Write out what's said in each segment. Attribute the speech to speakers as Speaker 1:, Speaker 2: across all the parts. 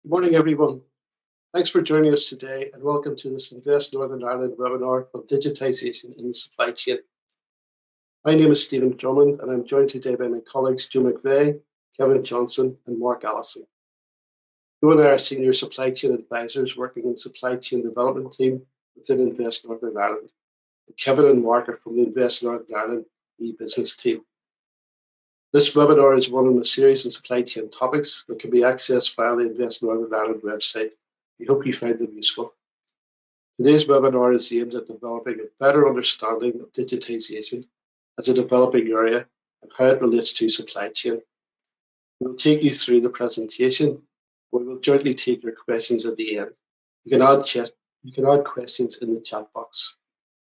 Speaker 1: Good morning, everyone. Thanks for joining us today and welcome to this Invest Northern Ireland webinar on digitisation in the supply chain. My name is Stephen Drummond and I'm joined today by my colleagues Joe McVeigh, Kevin Johnson and Mark Allison. Joe and I are senior supply chain advisors working in the supply chain development team within Invest Northern Ireland. And Kevin and Mark are from the Invest Northern Ireland e-business team. This webinar is one in a series of supply chain topics that can be accessed via the Invest Northern Ireland website. We hope you find them useful. Today's webinar is aimed at developing a better understanding of digitisation as a developing area and how it relates to supply chain. We will take you through the presentation. We will jointly take your questions at the end. You can add questions in the chat box.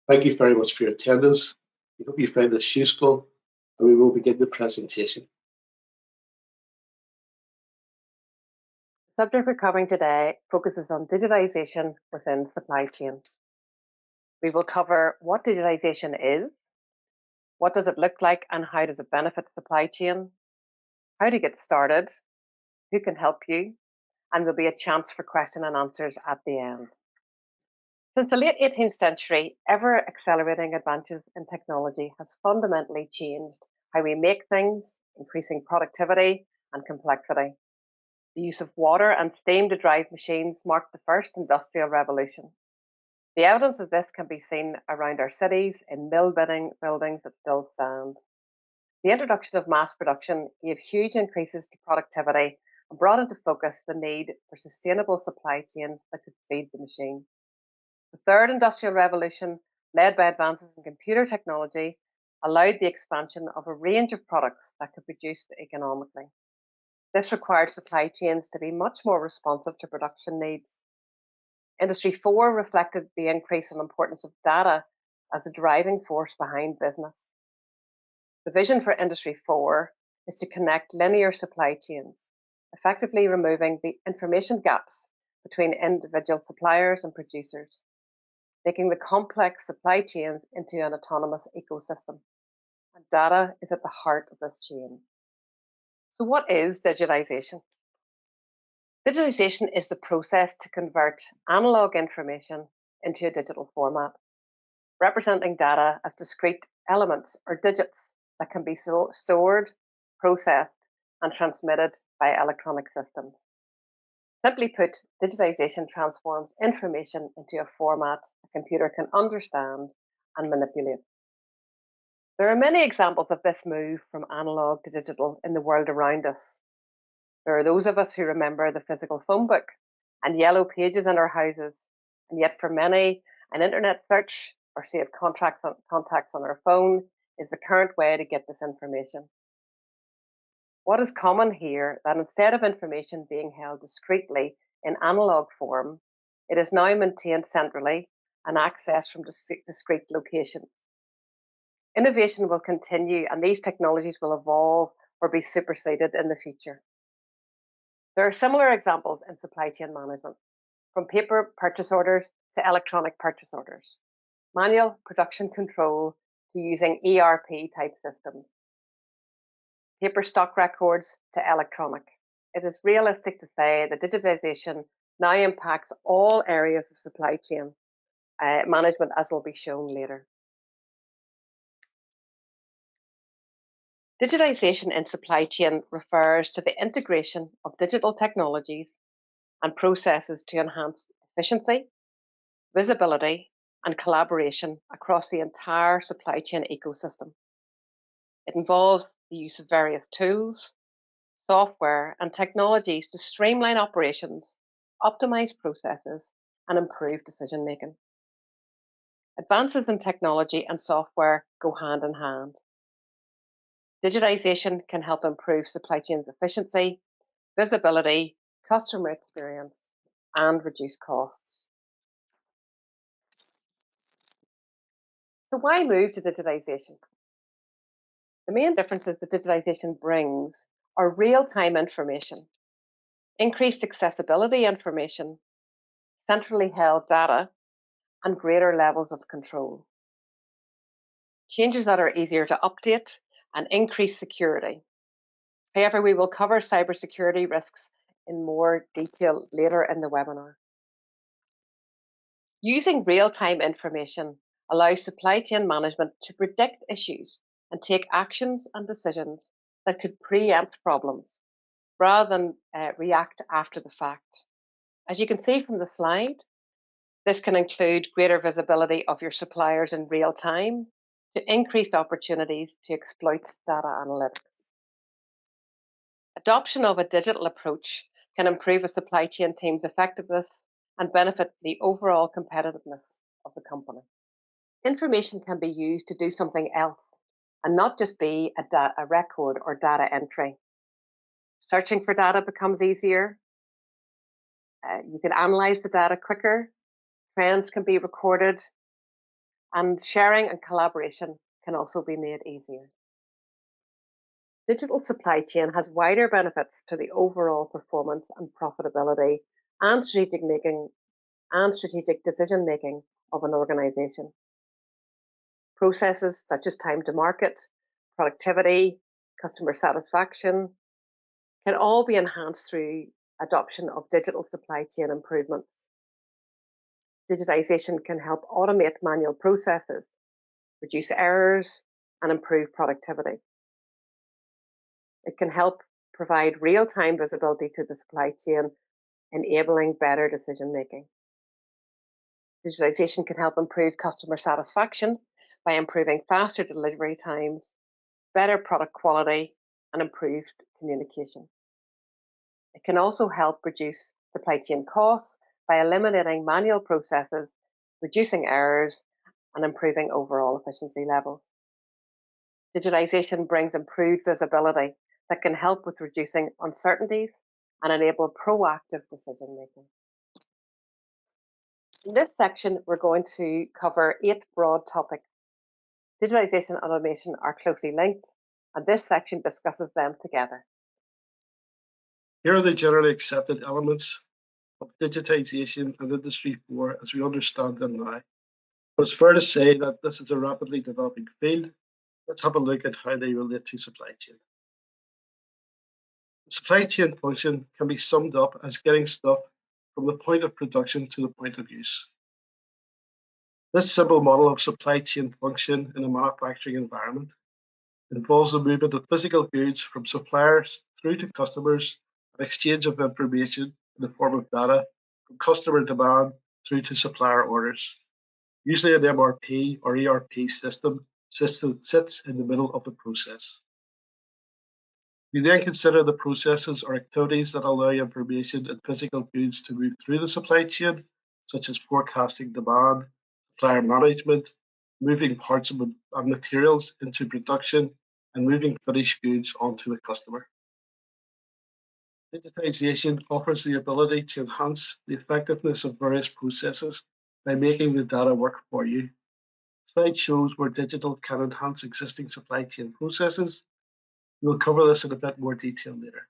Speaker 1: Thank you very much for your attendance. We hope you find this useful, and we will begin the presentation.
Speaker 2: The subject we're covering today focuses on digitisation within supply chain. We will cover what digitisation is, what does it look like and how does it benefit supply chain, how to get started, who can help you, and there'll be a chance for question and answers at the end. Since the late 18th century, ever-accelerating advances in technology has fundamentally changed how we make things, increasing productivity and complexity. The use of water and steam to drive machines marked the first industrial revolution. The evidence of this can be seen around our cities in mill buildings that still stand. The introduction of mass production gave huge increases to productivity and brought into focus the need for sustainable supply chains that could feed the machine. The third industrial revolution, led by advances in computer technology, allowed the expansion of a range of products that could be produced economically. This required supply chains to be much more responsive to production needs. Industry 4 reflected the increase in importance of data as a driving force behind business. The vision for Industry 4 is to connect linear supply chains, effectively removing the information gaps between individual suppliers and producers, making the complex supply chains into an autonomous ecosystem. And data is at the heart of this chain. So what is digitisation? Digitization is the process to convert analog information into a digital format, representing data as discrete elements or digits that can be stored, processed, and transmitted by electronic systems. Simply put, digitization transforms information into a format a computer can understand and manipulate. There are many examples of this move from analog to digital in the world around us. There are those of us who remember the physical phone book and yellow pages in our houses, and yet for many, an internet search or save contacts on our phone is the current way to get this information. What is common here that instead of information being held discreetly in analog form, it is now maintained centrally and accessed from discrete locations. Innovation will continue and these technologies will evolve or be superseded in the future. There are similar examples in supply chain management, from paper purchase orders to electronic purchase orders, manual production control to using ERP type systems, paper stock records to electronic. It is realistic to say that digitization now impacts all areas of supply chain management, as will be shown later. Digitization in supply chain refers to the integration of digital technologies and processes to enhance efficiency, visibility, and collaboration across the entire supply chain ecosystem. It involves the use of various tools, software, and technologies to streamline operations, optimize processes, and improve decision making. Advances in technology and software go hand in hand. Digitization can help improve supply chain's efficiency, visibility, customer experience, and reduce costs. So why move to digitization? The main differences that digitization brings are real-time information, increased accessibility information, centrally held data, and greater levels of control. Changes that are easier to update and increase security. However, we will cover cybersecurity risks in more detail later in the webinar. Using real-time information allows supply chain management to predict issues and take actions and decisions that could preempt problems rather than react after the fact. As you can see from the slide, this can include greater visibility of your suppliers in real time to increased opportunities to exploit data analytics. Adoption of a digital approach can improve a supply chain team's effectiveness and benefit the overall competitiveness of the company. Information can be used to do something else and not just be a record or data entry. Searching for data becomes easier. You can analyze the data quicker. Trends can be recorded, and sharing and collaboration can also be made easier. Digital supply chain has wider benefits to the overall performance and profitability and strategic decision making of an organization. Processes such as time to market, productivity, customer satisfaction can all be enhanced through adoption of digital supply chain improvements. Digitization can help automate manual processes, reduce errors, and improve productivity. It can help provide real-time visibility to the supply chain, enabling better decision making. Digitization can help improve customer satisfaction by improving faster delivery times, better product quality, and improved communication. It can also help reduce supply chain costs by eliminating manual processes, reducing errors, and improving overall efficiency levels. Digitization brings improved visibility that can help with reducing uncertainties and enable proactive decision making. In this section, we're going to cover 8 broad topics. Digitization and automation are closely linked, and this section discusses them together.
Speaker 1: Here are the generally accepted elements of digitization and Industry 4 as we understand them now. But it's fair to say that this is a rapidly developing field. Let's have a look at how they relate to supply chain. The supply chain function can be summed up as getting stuff from the point of production to the point of use. This simple model of supply chain function in a manufacturing environment involves the movement of physical goods from suppliers through to customers and exchange of information in the form of data from customer demand through to supplier orders. Usually an MRP or ERP system sits in the middle of the process. We then consider the processes or activities that allow information and physical goods to move through the supply chain, such as forecasting demand, supplier management, moving parts and materials into production, and moving finished goods onto the customer. Digitization offers the ability to enhance the effectiveness of various processes by making the data work for you. The slide shows where digital can enhance existing supply chain processes. We'll cover this in a bit more detail later.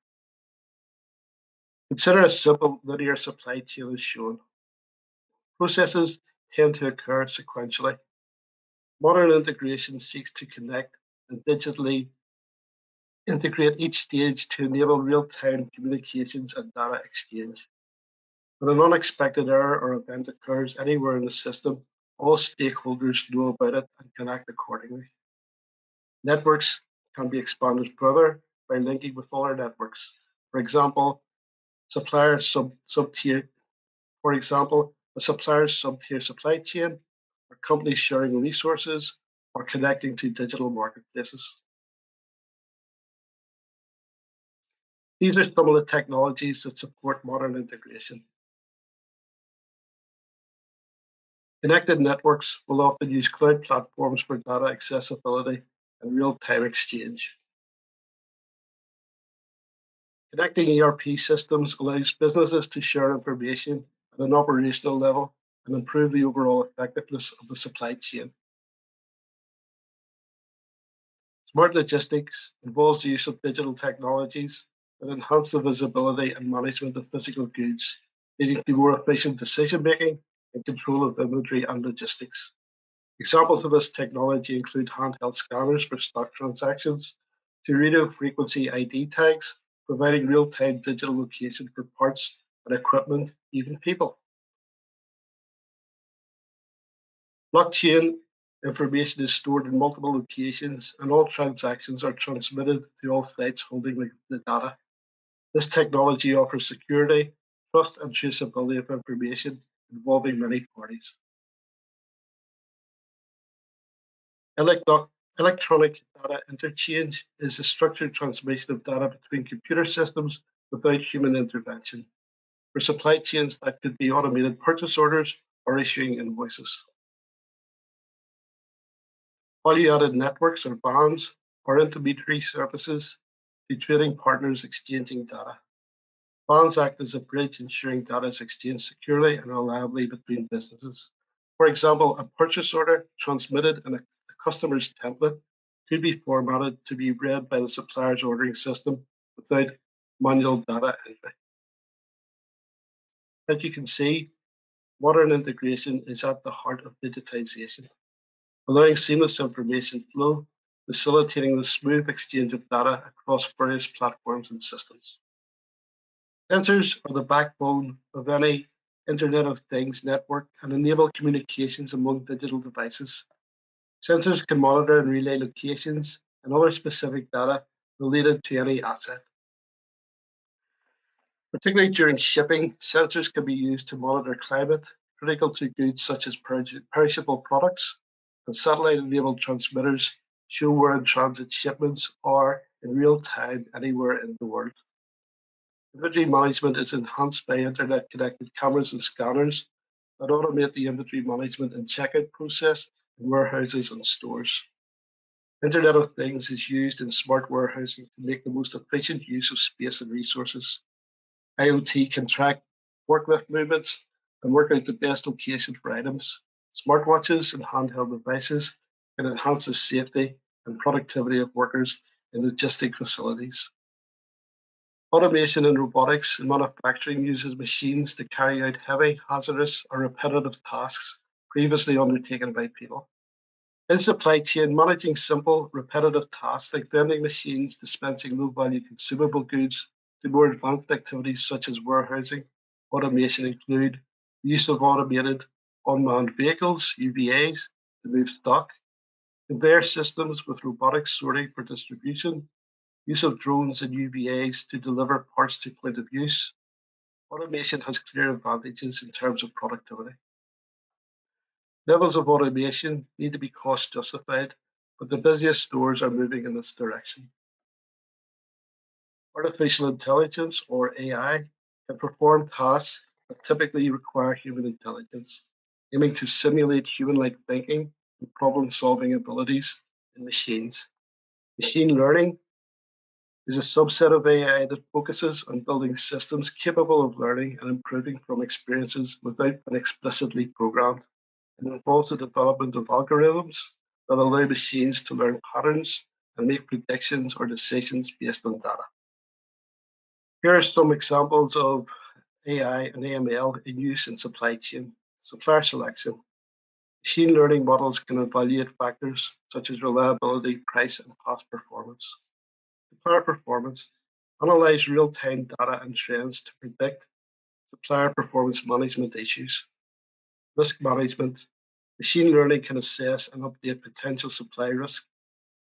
Speaker 1: Consider a simple linear supply chain as shown. Processes tend to occur sequentially. Modern integration seeks to connect and digitally integrate each stage to enable real-time communications and data exchange. When an unexpected error or event occurs anywhere in the system, all stakeholders know about it and can act accordingly. Networks can be expanded further by linking with other networks. For example, a supplier's sub-tier supply chain, or companies sharing resources, or connecting to digital marketplaces. These are some of the technologies that support modern integration. Connected networks will often use cloud platforms for data accessibility and real-time exchange. Connecting ERP systems allows businesses to share information at an operational level and improve the overall effectiveness of the supply chain. Smart logistics involves the use of digital technologies that enhance the visibility and management of physical goods, leading to more efficient decision-making and control of inventory and logistics. Examples of this technology include handheld scanners for stock transactions, to radio frequency ID tags providing real-time digital location for parts and equipment, even people. Blockchain information is stored in multiple locations, and all transactions are transmitted to all sites holding the data. This technology offers security, trust, and traceability of information involving many parties. Electronic data interchange is the structured transmission of data between computer systems without human intervention. For supply chains, that could be automated purchase orders or issuing invoices. Value-added networks or VANs are intermediary services to trading partners exchanging data. VANs act as a bridge, ensuring data is exchanged securely and reliably between businesses. For example, a purchase order transmitted in a customer's template could be formatted to be read by the supplier's ordering system without manual data entry. As you can see, modern integration is at the heart of digitization, allowing seamless information flow, facilitating the smooth exchange of data across various platforms and systems. Sensors are the backbone of any Internet of Things network and enable communications among digital devices. Sensors can monitor and relay locations and other specific data related to any asset. Particularly during shipping, sensors can be used to monitor climate, critical to goods such as perishable products, and satellite-enabled transmitters show where in transit shipments are in real time anywhere in the world. Inventory management is enhanced by internet-connected cameras and scanners that automate the inventory management and checkout process in warehouses and stores. Internet of Things is used in smart warehousing to make the most efficient use of space and resources. IoT can track forklift movements and work out the best location for items. Smartwatches and handheld devices can enhance the safety and productivity of workers in logistic facilities. Automation and robotics in manufacturing uses machines to carry out heavy, hazardous, or repetitive tasks previously undertaken by people. In supply chain, managing simple, repetitive tasks like vending machines dispensing low-value consumable goods to more advanced activities such as warehousing, automation include the use of automated unmanned vehicles, UVAs, to move stock, conveyor systems with robotic sorting for distribution, use of drones and UVAs to deliver parts to point of use. Automation has clear advantages in terms of productivity. Levels of automation need to be cost justified, but the busiest stores are moving in this direction. Artificial intelligence, or AI, can perform tasks that typically require human intelligence, aiming to simulate human-like thinking and problem-solving abilities in machines. Machine learning is a subset of AI that focuses on building systems capable of learning and improving from experiences without being explicitly programmed. It involves the development of algorithms that allow machines to learn patterns and make predictions or decisions based on data. Here are some examples of AI and AML in use in supply chain. Supplier selection. Machine learning models can evaluate factors such as reliability, price, and cost performance. Supplier performance. Analyze real-time data and trends to predict supplier performance management issues. Risk management. Machine learning can assess and update potential supply risk.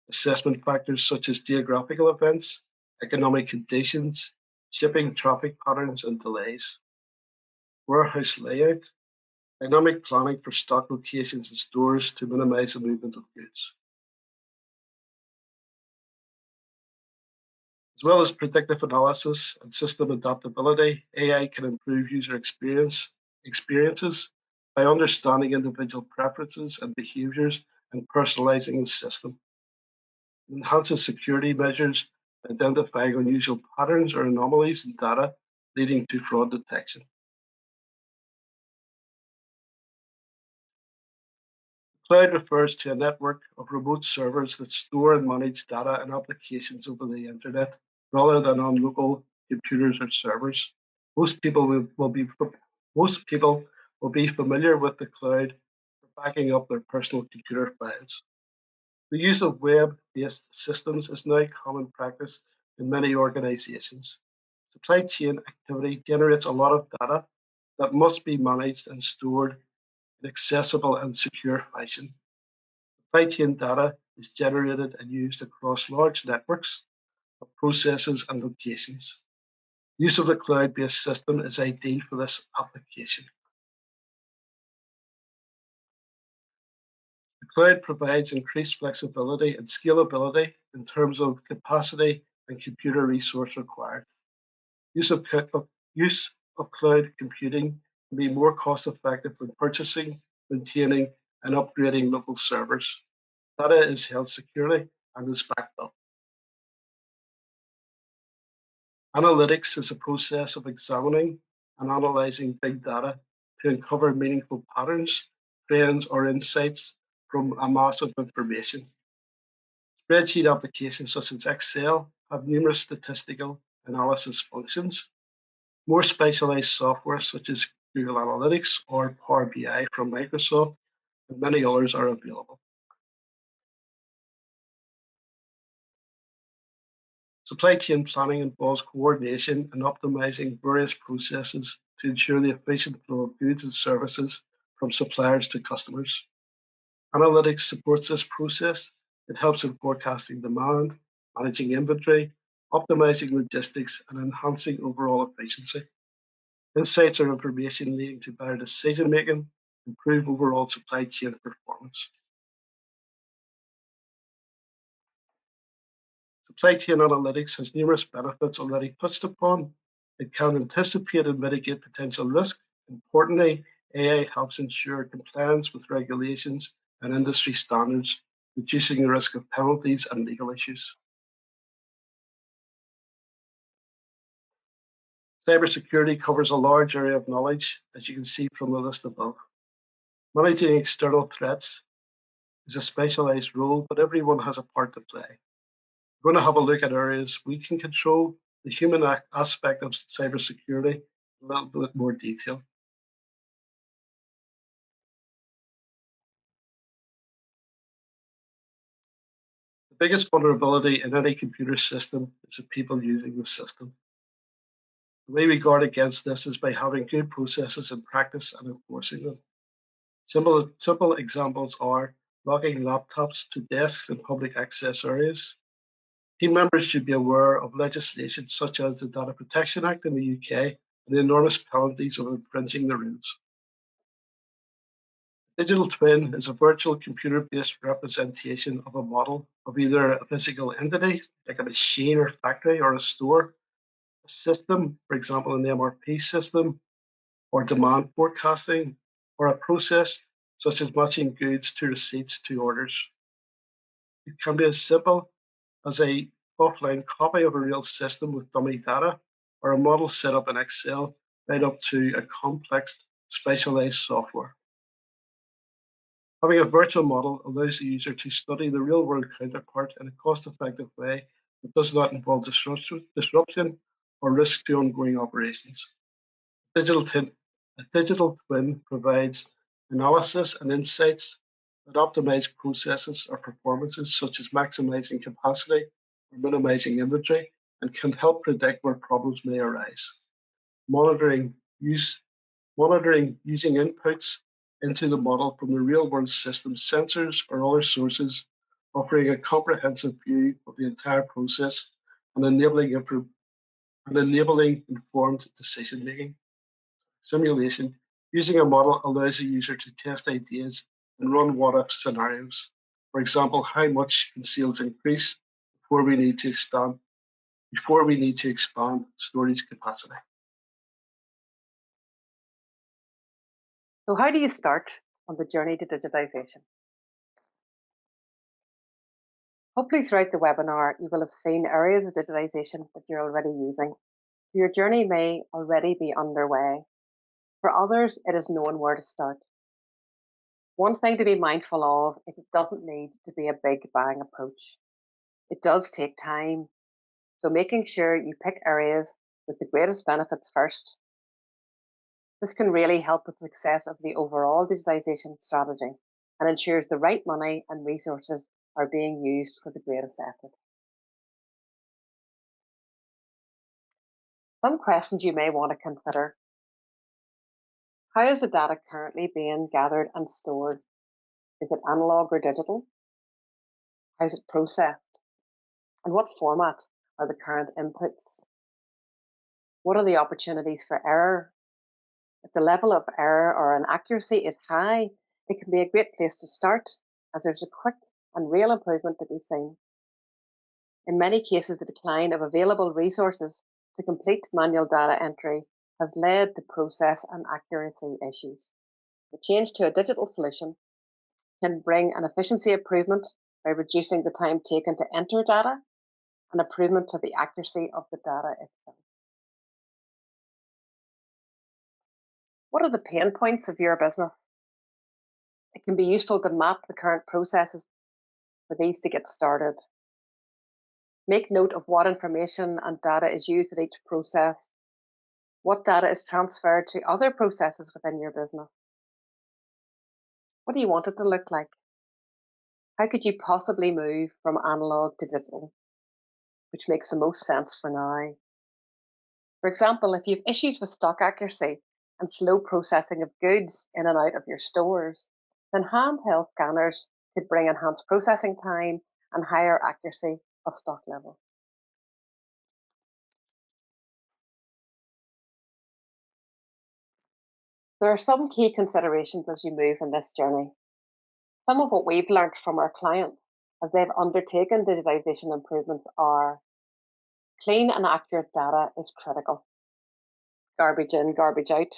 Speaker 1: Assessment factors such as geographical events, economic conditions, shipping traffic patterns, and delays. Warehouse layout. Dynamic planning for stock locations and stores to minimize the movement of goods. As well as predictive analysis and system adaptability, AI can improve user experiences by understanding individual preferences and behaviors and personalizing the system. It enhances security measures, identifying unusual patterns or anomalies in data, leading to fraud detection. Cloud refers to a network of remote servers that store and manage data and applications over the internet rather than on local computers or servers. Most people will be familiar with the cloud for backing up their personal computer files. The use of web-based systems is now common practice in many organizations. Supply chain activity generates a lot of data that must be managed and stored in accessible and secure fashion. Supply chain data is generated and used across large networks of processes and locations. Use of the cloud-based system is ideal for this application. The cloud provides increased flexibility and scalability in terms of capacity and computer resource required. Use of cloud computing can be more cost-effective than purchasing, maintaining, and upgrading local servers. Data is held securely and is backed up. Analytics is a process of examining and analyzing big data to uncover meaningful patterns, trends, or insights from a mass of information. Spreadsheet applications such as Excel have numerous statistical analysis functions. More specialized software such as Google Analytics or Power BI from Microsoft and many others are available. Supply chain planning involves coordination and optimizing various processes to ensure the efficient flow of goods and services from suppliers to customers. Analytics supports this process. It helps in forecasting demand, managing inventory, optimizing logistics, and enhancing overall efficiency. Insights are information leading to better decision making, improve overall supply chain performance. Supply chain analytics has numerous benefits already touched upon. It can anticipate and mitigate potential risk. Importantly, AI helps ensure compliance with regulations and industry standards, reducing the risk of penalties and legal issues. Cybersecurity covers a large area of knowledge, as you can see from the list above. Managing external threats is a specialized role, but everyone has a part to play. We're going to have a look at areas we can control, the human aspect of cybersecurity, in a little bit more detail. The biggest vulnerability in any computer system is the people using the system. The way we guard against this is by having good processes in practice and enforcing them. Simple examples are locking laptops to desks in public access areas. Team members should be aware of legislation such as the Data Protection Act in the UK and the enormous penalties of infringing the rules. Digital twin is a virtual computer-based representation of a model of either a physical entity, like a machine or factory or a store, a system, for example, an MRP system, or demand forecasting, or a process such as matching goods to receipts to orders. It can be as simple as a offline copy of a real system with dummy data, or a model set up in Excel, right up to a complex specialized software. Having a virtual model allows the user to study the real-world counterpart in a cost-effective way that does not involve disruption or risk to ongoing operations. A digital twin provides analysis and insights that optimize processes or performances, such as maximizing capacity or minimizing inventory, and can help predict where problems may arise. Monitoring using inputs into the model from the real-world system sensors or other sources, offering a comprehensive view of the entire process and enabling informed decision-making. Simulation. Using a model allows the user to test ideas and run what-if scenarios. For example, how much can sales increase before we need to expand storage capacity?
Speaker 2: So how do you start on the journey to digitization? Hopefully throughout the webinar, you will have seen areas of digitization that you're already using. Your journey may already be underway. For others, it is knowing where to start. One thing to be mindful of is it doesn't need to be a big bang approach. It does take time. So making sure you pick areas with the greatest benefits first. This can really help with the success of the overall digitization strategy and ensures the right money and resources are being used for the greatest effort. Some questions you may want to consider. How is the data currently being gathered and stored? Is it analog or digital? How is it processed? And what format are the current inputs? What are the opportunities for error? If the level of error or inaccuracy is high, it can be a great place to start, as there's a quick and real improvement to be seen. In many cases, the decline of available resources to complete manual data entry has led to process and accuracy issues. The change to a digital solution can bring an efficiency improvement by reducing the time taken to enter data and improvement to the accuracy of the data itself. What are the pain points of your business? It can be useful to map the current processes for these to get started. Make note of what information and data is used at each process, what data is transferred to other processes within your business. What do you want it to look like? How could you possibly move from analog to digital, which makes the most sense for now? For example, if you have issues with stock accuracy and slow processing of goods in and out of your stores, then handheld scanners could bring enhanced processing time and higher accuracy of stock levels. There are some key considerations as you move in this journey. Some of what we've learned from our clients as they've undertaken digitization improvements are clean and accurate data is critical. Garbage in, garbage out.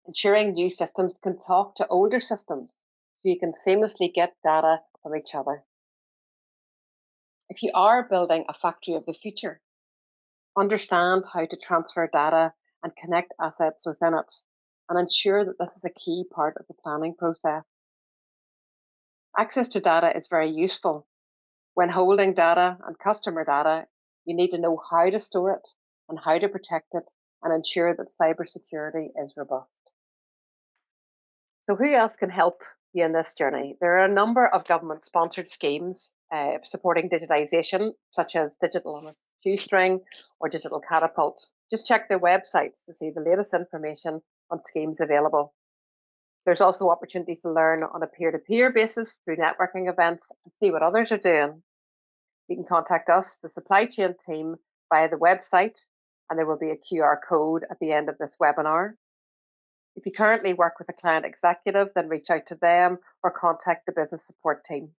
Speaker 2: Ensuring new systems can talk to older systems so you can seamlessly get data from each other. If you are building a factory of the future, understand how to transfer data and connect assets within it, and ensure that this is a key part of the planning process. Access to data is very useful. When holding data and customer data, you need to know how to store it and how to protect it and ensure that cybersecurity is robust. So who else can help you in this journey? There are a number of government-sponsored schemes supporting digitisation, such as Digital on a Shoestring or Digital Catapult. Just check their websites to see the latest information on schemes available. There's also opportunities to learn on a peer-to-peer basis through networking events and see what others are doing. You can contact us, the supply chain team, via the website, and there will be a QR code at the end of this webinar. If you currently work with a client executive, then reach out to them or contact the business support team.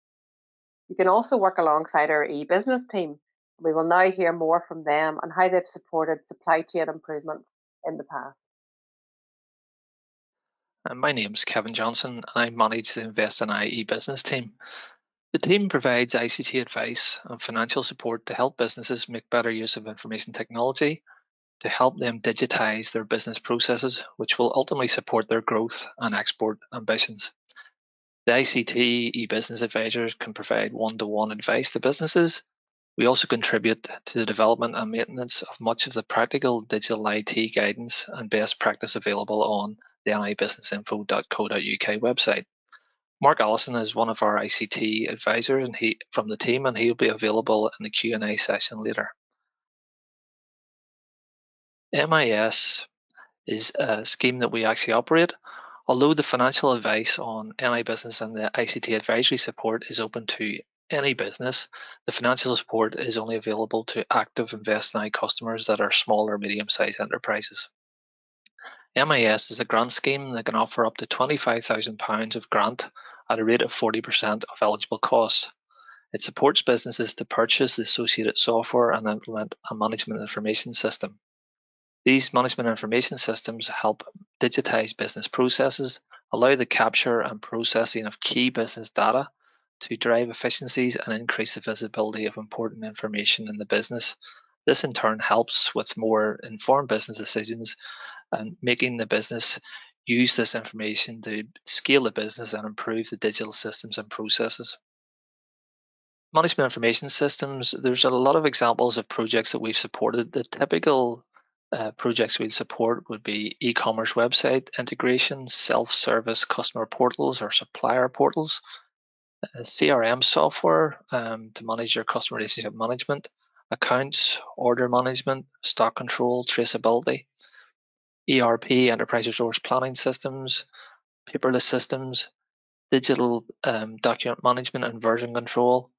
Speaker 2: You can also work alongside our e-business team. We will now hear more from them on how they've supported supply chain improvements in the past.
Speaker 3: My name's Kevin Johnson, and I manage the Invest in e-business team. The team provides ICT advice and financial support to help businesses make better use of information technology, to help them digitize their business processes, which will ultimately support their growth and export ambitions. The ICT e-business advisors can provide one-to-one advice to businesses. We also contribute to the development and maintenance of much of the practical digital IT guidance and best practice available on the nibusinessinfo.co.uk website. Mark Allison is one of our ICT advisors from the team, and he'll be available in the Q&A session later. MIS is a scheme that we actually operate. Although the financial advice on NI Business and the ICT advisory support is open to any business, the financial support is only available to active Invest Now customers that are small or medium-sized enterprises. MIS is a grant scheme that can offer up to £25,000 of grant at a rate of 40% of eligible costs. It supports businesses to purchase the associated software and implement a management information system. These management information systems help digitize business processes, allow the capture and processing of key business data to drive efficiencies and increase the visibility of important information in the business. This in turn helps with more informed business decisions and making the business use this information to scale the business and improve the digital systems and processes. Management information systems, there's a lot of examples of projects that we've supported. The typical projects we'd support would be e-commerce website integration, self-service customer portals or supplier portals, CRM software to manage your customer relationship management, accounts, order management, stock control, traceability, ERP, enterprise resource planning systems, paperless systems, digital document management and version control,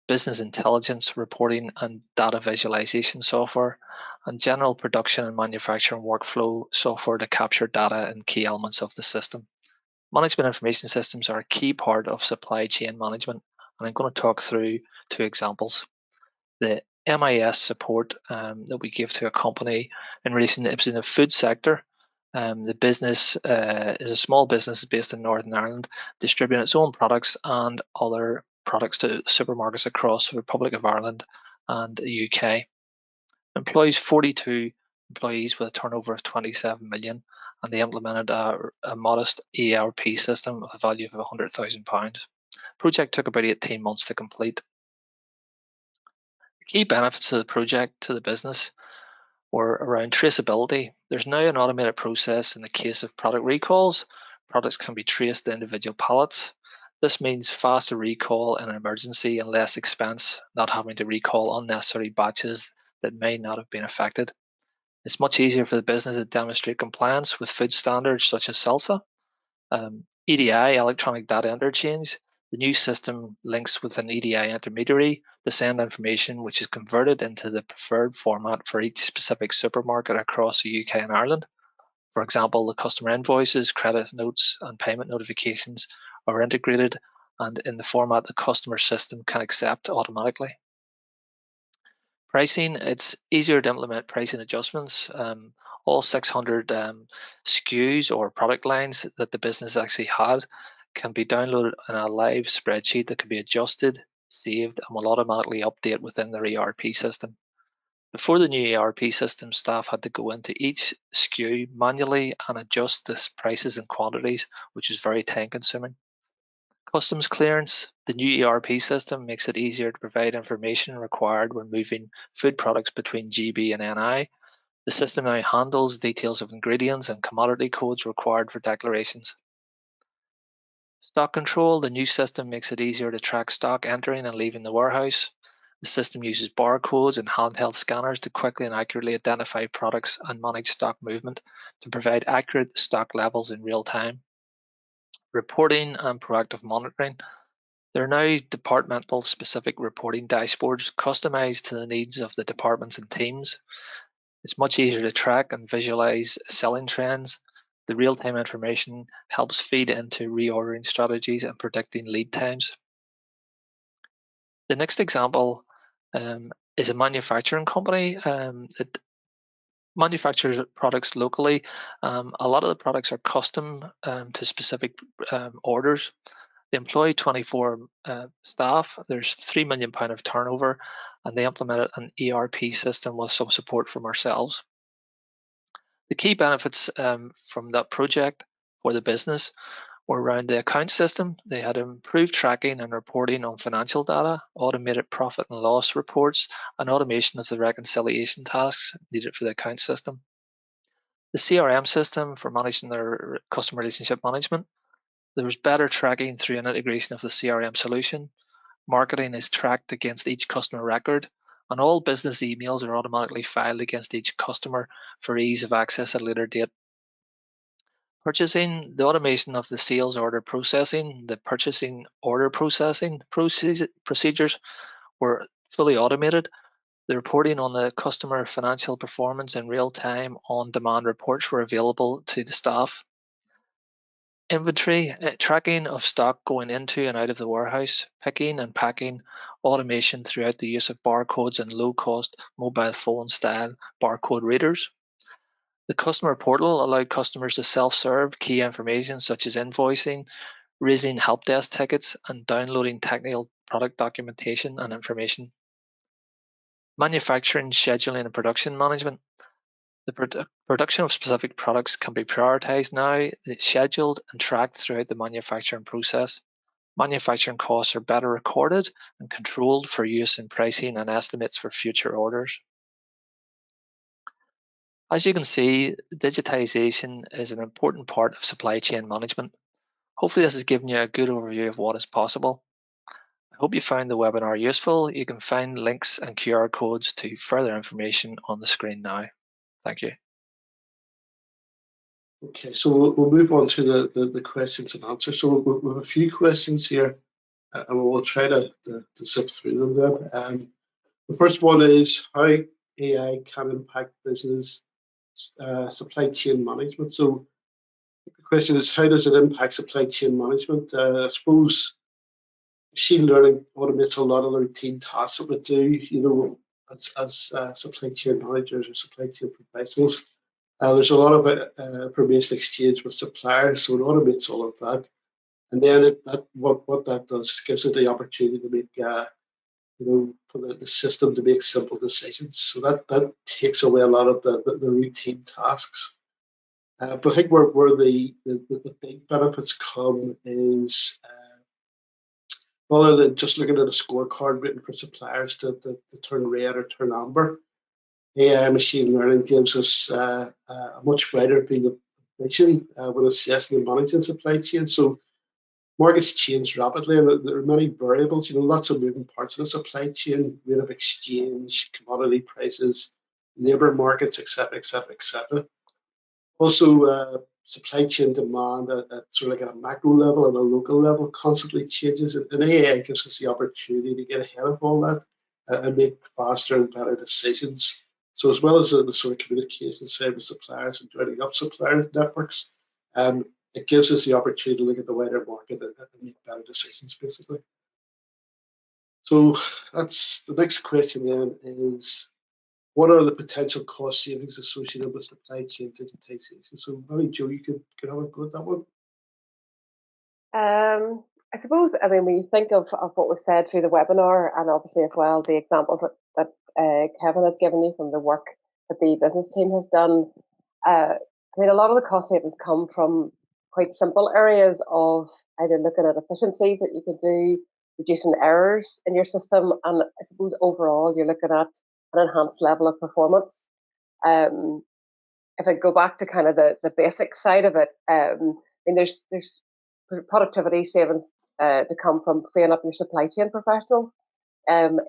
Speaker 3: business intelligence reporting and data visualization software, and general production and manufacturing workflow software to capture data and key elements of the system. Management information systems are a key part of supply chain management, and I'm going to talk through two examples. The MIS support that we give to a company in relation to it's in the food sector. The business is a small business based in Northern Ireland, distributing its own products and other products to supermarkets across the Republic of Ireland and the UK. Employs 42 employees with a turnover of 27 million, and they implemented a modest ERP system with a value of £100,000. Project took about 18 months to complete. The key benefits of the project to the business were around traceability. There's now an automated process in the case of product recalls. Products can be traced to individual pallets. This means faster recall in an emergency and less expense, not having to recall unnecessary batches that may not have been affected. It's much easier for the business to demonstrate compliance with food standards such as SALSA. EDI, electronic data interchange. The new system links with an EDI intermediary to send information which is converted into the preferred format for each specific supermarket across the UK and Ireland. For example, the customer invoices, credit notes, and payment notifications are integrated and in the format the customer system can accept automatically. Pricing, it's easier to implement pricing adjustments. All 600 SKUs or product lines that the business actually had can be downloaded in a live spreadsheet that can be adjusted, saved, and will automatically update within their ERP system. Before the new ERP system, staff had to go into each SKU manually and adjust the prices and quantities, which is very time consuming. Customs clearance. The new ERP system makes it easier to provide information required when moving food products between GB and NI. The system now handles details of ingredients and commodity codes required for declarations. Stock control. The new system makes it easier to track stock entering and leaving the warehouse. The system uses barcodes and handheld scanners to quickly and accurately identify products and manage stock movement to provide accurate stock levels in real time. Reporting and proactive monitoring. There are now departmental specific reporting dashboards customized to the needs of the departments and teams. It's much easier to track and visualize selling trends. The real-time information helps feed into reordering strategies and predicting lead times. The next example is a manufacturing company that manufactures products locally. A lot of the products are custom to specific orders. They employ 24 staff. There's £3 million of turnover, and they implemented an ERP system with some support from ourselves. The key benefits from that project for the business were around the account system. They had improved tracking and reporting on financial data, automated profit and loss reports, and automation of the reconciliation tasks needed for the account system. The CRM system for managing their customer relationship management. There was better tracking through an integration of the CRM solution. Marketing is tracked against each customer record, and all business emails are automatically filed against each customer for ease of access at a later date. Purchasing, the automation of the sales order processing, the purchasing order processing procedures were fully automated. The reporting on the customer financial performance in real time on-demand reports were available to the staff. Inventory, tracking of stock going into and out of the warehouse, picking and packing, automation throughout the use of barcodes and low-cost mobile phone style barcode readers. The customer portal allowed customers to self-serve key information such as invoicing, raising help desk tickets, and downloading technical product documentation and information. Manufacturing, scheduling, and production management. The production of specific products can be prioritized now, scheduled, and tracked throughout the manufacturing process. Manufacturing costs are better recorded and controlled for use in pricing and estimates for future orders. As you can see, digitization is an important part of supply chain management. Hopefully this has given you a good overview of what is possible. I hope you found the webinar useful. You can find links and QR codes to further information on the screen now. Thank you.
Speaker 1: Okay, so we'll move on to the questions and answers. So we have a few questions here, and we'll try to zip through them then. The first one is how AI can impact business supply chain management. So the question is, how does it impact supply chain management? I suppose machine learning automates a lot of the routine tasks that we do, as supply chain managers or supply chain professionals. There's a lot of information exchange with suppliers, so it automates all of that. And then what that does gives it the opportunity to make, for the system to make simple decisions. So that takes away a lot of the routine tasks. But I think where the big benefits come is rather than just looking at a scorecard waiting for suppliers to turn red or turn amber, AI machine learning gives us a much wider field of vision when assessing and managing supply chain. So markets change rapidly, and there are many variables. Lots of moving parts in the supply chain: rate of exchange, commodity prices, labour markets, etc., etc., etc. Also, supply chain demand at sort of like at a macro level and a local level constantly changes, and AI gives us the opportunity to get ahead of all that and make faster and better decisions. So as well as the sort of communication side with suppliers and joining up supplier networks, it gives us the opportunity to look at the wider market and make better decisions, basically. So that's the next question then is, what are the potential cost savings associated with supply chain digitization? So maybe Joe, you could have a go at that one.
Speaker 2: I suppose, when you think of what was said through the webinar, and obviously as well the examples that Kevin has given you from the work that the business team has done, a lot of the cost savings come from quite simple areas of either looking at efficiencies that you could do, reducing errors in your system, and I suppose overall you're looking at an enhanced level of performance. If I go back to kind of the basic side of it, there's productivity savings to come from freeing up your supply chain professionals. In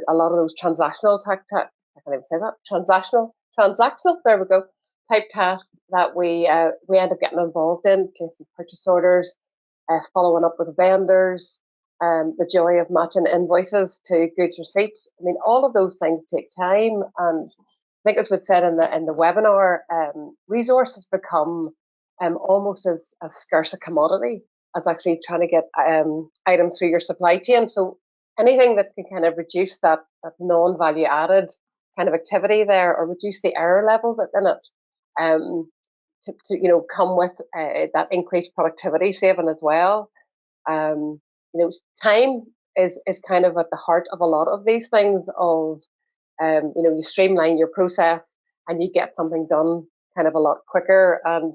Speaker 2: a lot of those transactional I can't even say that, transactional, there we go, type tasks that we end up getting involved in, placing purchase orders, following up with vendors, the joy of matching invoices to goods receipts. All of those things take time, and I think as we said in the webinar, resources become almost as scarce a commodity as actually trying to get items through your supply chain. So anything that can kind of reduce that non-value added kind of activity there, or reduce the error level within it, to come with that increased productivity saving as well. Time is kind of at the heart of a lot of these things. Of you streamline your process and you get something done kind of a lot quicker. And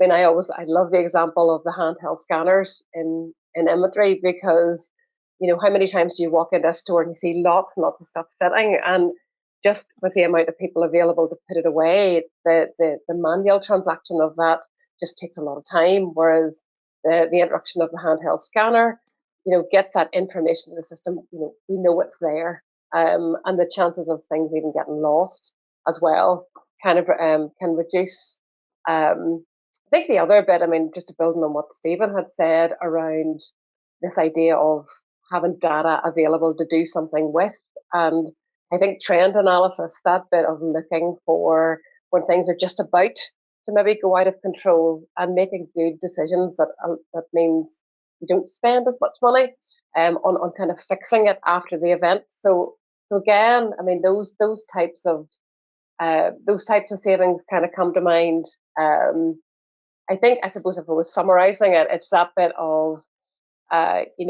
Speaker 2: I love the example of the handheld scanners in inventory, because how many times do you walk into a store and you see lots and lots of stuff sitting, and just with the amount of people available to put it away, the manual transaction of that just takes a lot of time, whereas the introduction of the handheld scanner gets that information to the system. We know it's there, and the chances of things even getting lost as well kind of can reduce. I think the other bit, just building on what Stephen had said around this idea of having data available to do something with, and I think trend analysis, that bit of looking for when things are just about to maybe go out of control and making good decisions that means you don't spend as much money on kind of fixing it after the event. So again, those types of savings kind of come to mind. I suppose if I was summarising it, it's that bit of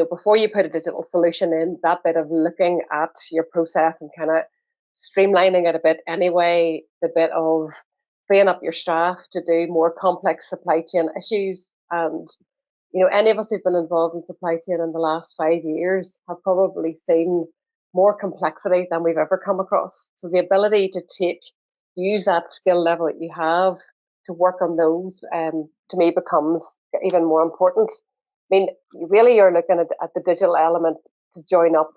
Speaker 2: before you put a digital solution in, that bit of looking at your process and kind of streamlining it a bit anyway, the bit of freeing up your staff to do more complex supply chain issues. And any of us who've been involved in supply chain in the last 5 years have probably seen more complexity than we've ever come across. So the ability to use that skill level that you have to work on those, to me, becomes even more important. Really, you're looking at the digital element to join up,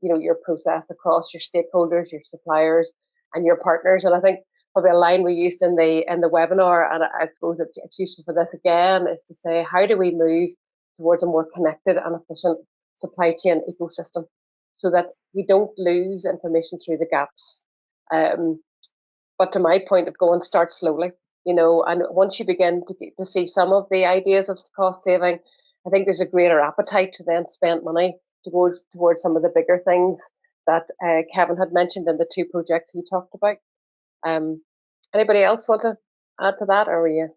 Speaker 2: your process across your stakeholders, your suppliers, and your partners. And I think probably a line we used in the webinar, and I suppose it's useful for this again, is to say, how do we move towards a more connected and efficient supply chain ecosystem so that we don't lose information through the gaps? But to my point of going, start slowly, and once you begin to see some of the ideas of cost saving, I think there's a greater appetite to then spend money towards some of the bigger things that Kevin had mentioned in the two projects he talked about. Anybody else want to add to that, or were you?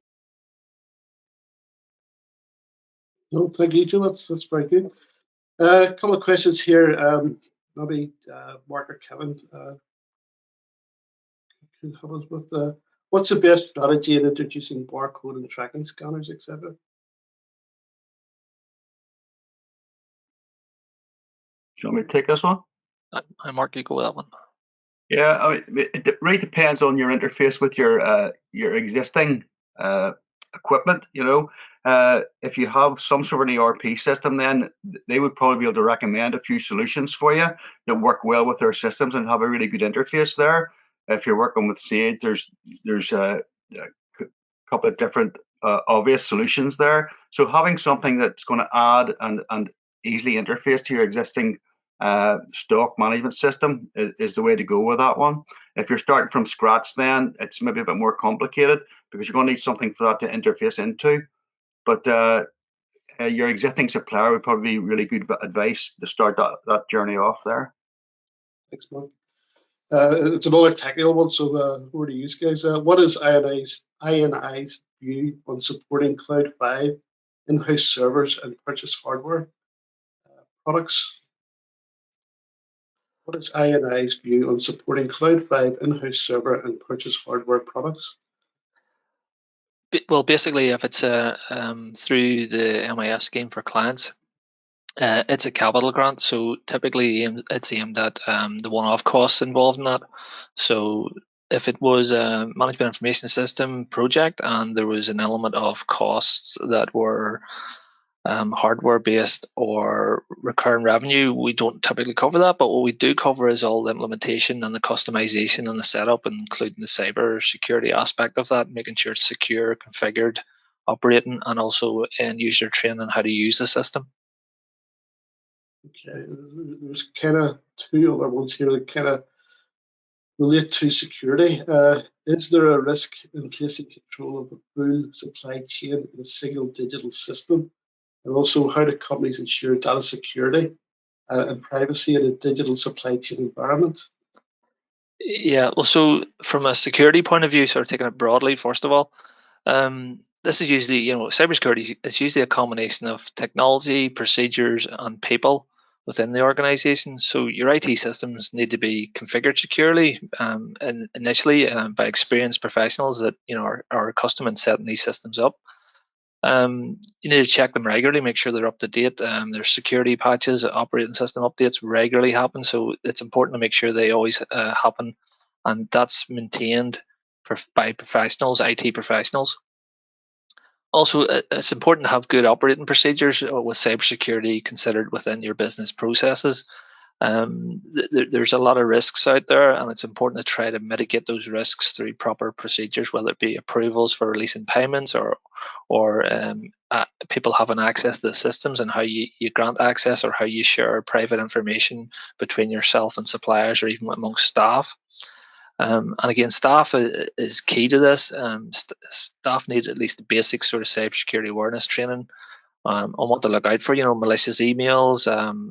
Speaker 1: No, thank you, Joe. That's very good. A couple of questions here. Maybe Mark or Kevin could help us with what's the best strategy in introducing barcode and tracking scanners, etc.?
Speaker 4: Do you want me to take this one?
Speaker 3: Mark, you go with that one.
Speaker 4: Yeah, I mean, it really depends on your interface with your existing equipment. If you have some sort of an ERP system, then they would probably be able to recommend a few solutions for you that work well with their systems and have a really good interface there. If you're working with Sage, there's a couple of different obvious solutions there. So having something that's going to add and easily interface to your existing stock management system is the way to go with that one. If you're starting from scratch, then it's maybe a bit more complicated because you're going to need something for that to interface into. But your existing supplier would probably be really good advice to start that journey off there.
Speaker 1: Thanks, Mark. It's another technical one, so over to you guys. What is INI's view on supporting Cloud 5 in-house servers and purchase hardware products? What is INI's view on supporting Cloud 5 in-house server and purchase hardware products?
Speaker 3: Well, basically, if it's through the MIS scheme for clients, it's a capital grant, so typically it's aimed at the one-off costs involved in that. So if it was a management information system project and there was an element of costs that were hardware based or recurring revenue, we don't typically cover that, but what we do cover is all the implementation and the customization and the setup, including the cyber security aspect of that, making sure it's secure, configured, operating, and also end user training on how to use the system.
Speaker 1: Okay, there's kind of two other ones here that kind of relate to security. Is there a risk in placing control of a full supply chain in a single digital system? And also, how do companies ensure data security and privacy in a digital supply chain environment?
Speaker 3: Yeah, well, so from a security point of view, sort of taking it broadly, first of all, this is usually, cybersecurity is usually a combination of technology, procedures, and people within the organization. So your IT systems need to be configured securely and initially by experienced professionals that are accustomed in setting these systems up. You need to check them regularly, make sure they're up to date. There's security patches, operating system updates regularly happen, so it's important to make sure they always happen, and that's maintained by professionals, IT professionals. Also, it's important to have good operating procedures with cybersecurity considered within your business processes. There's a lot of risks out there, and it's important to try to mitigate those risks through proper procedures, whether it be approvals for releasing payments or people having access to the systems and how you grant access or how you share private information between yourself and suppliers or even amongst staff. And again, staff is key to this. Staff need at least the basic sort of cybersecurity awareness training on what to look out for, malicious emails,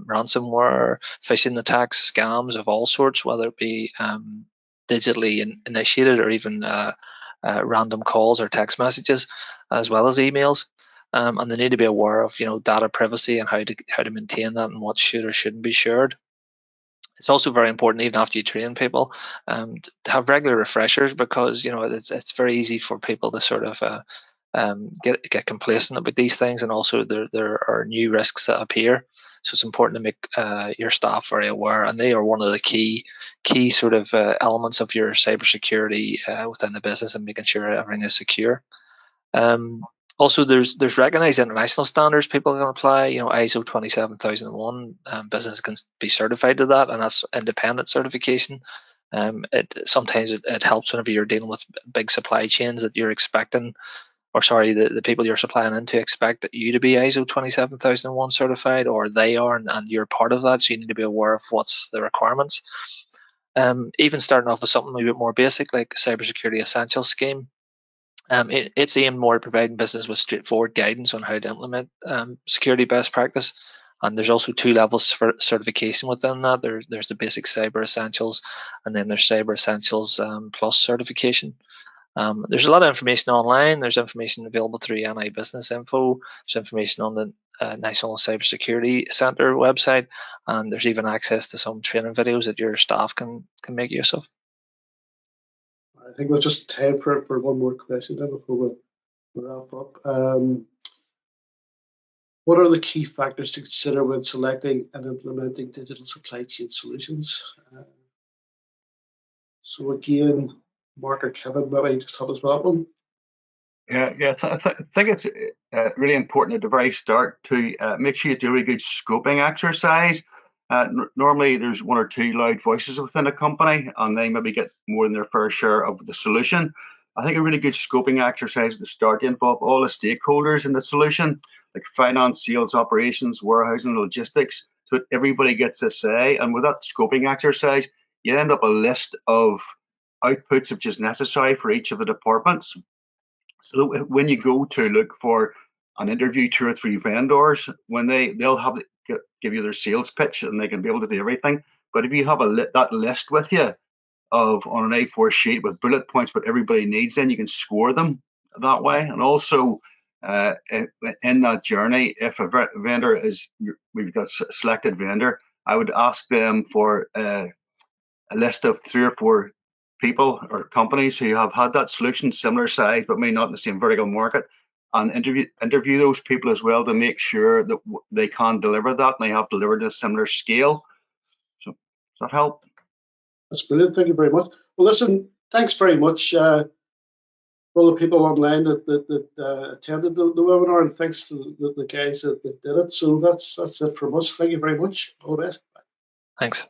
Speaker 3: ransomware, phishing attacks, scams of all sorts, whether it be digitally initiated or even random calls or text messages, as well as emails. And they need to be aware of, data privacy and how to maintain that and what should or shouldn't be shared. It's also very important, even after you train people, to have regular refreshers because it's very easy for people to sort of get complacent about these things, and also there are new risks that appear. So it's important to make your staff very aware, and they are one of the key sort of elements of your cybersecurity within the business and making sure everything is secure. Also, there's recognised international standards people can apply. ISO 27001 business can be certified to that, and that's independent certification. Sometimes it helps whenever you're dealing with big supply chains that you're expecting, or sorry, the people you're supplying into expect that you to be ISO 27001 certified, or they are, and you're part of that. So you need to be aware of what's the requirements. Even starting off with something a bit more basic like Cybersecurity Essentials Scheme. It's aimed more at providing business with straightforward guidance on how to implement security best practice. And there's also 2 levels for certification within that. There's the basic Cyber Essentials, and then there's Cyber Essentials Plus certification. There's a lot of information online. There's information available through NI Business Info. There's information on the National Cybersecurity Centre website, and there's even access to some training videos that your staff can make use of.
Speaker 1: I think we'll just time for one more question then before we wrap up. What are the key factors to consider when selecting and implementing digital supply chain solutions? So again, Mark or Kevin, maybe just help us with that one.
Speaker 4: Yeah. I think it's really important at the very start to make sure you do a really good scoping exercise. Normally, there's 1 or 2 loud voices within a company, and they maybe get more than their fair share of the solution. I think a really good scoping exercise at the start to involve all the stakeholders in the solution, like finance, sales, operations, warehousing, logistics, so that everybody gets a say. And with that scoping exercise, you end up a list of outputs which is necessary for each of the departments. So when you go to look for an interview 2 or 3 vendors, when they'll have give you their sales pitch and they can be able to do everything. But if you have that list with you on an A4 sheet with bullet points what everybody needs, then you can score them that way. And also in that journey, if a vendor we've got a selected vendor, I would ask them for a list of 3 or 4 people or companies who have had that solution similar size but may not in the same vertical market, and interview those people as well to make sure that they can deliver that and they have delivered at a similar scale. So does that help?
Speaker 1: That's brilliant. Thank you very much. Well, listen, thanks very much for all the people online that attended the webinar, and thanks to the guys that did it. So that's it from us. Thank you very much. All the best.
Speaker 3: Thanks.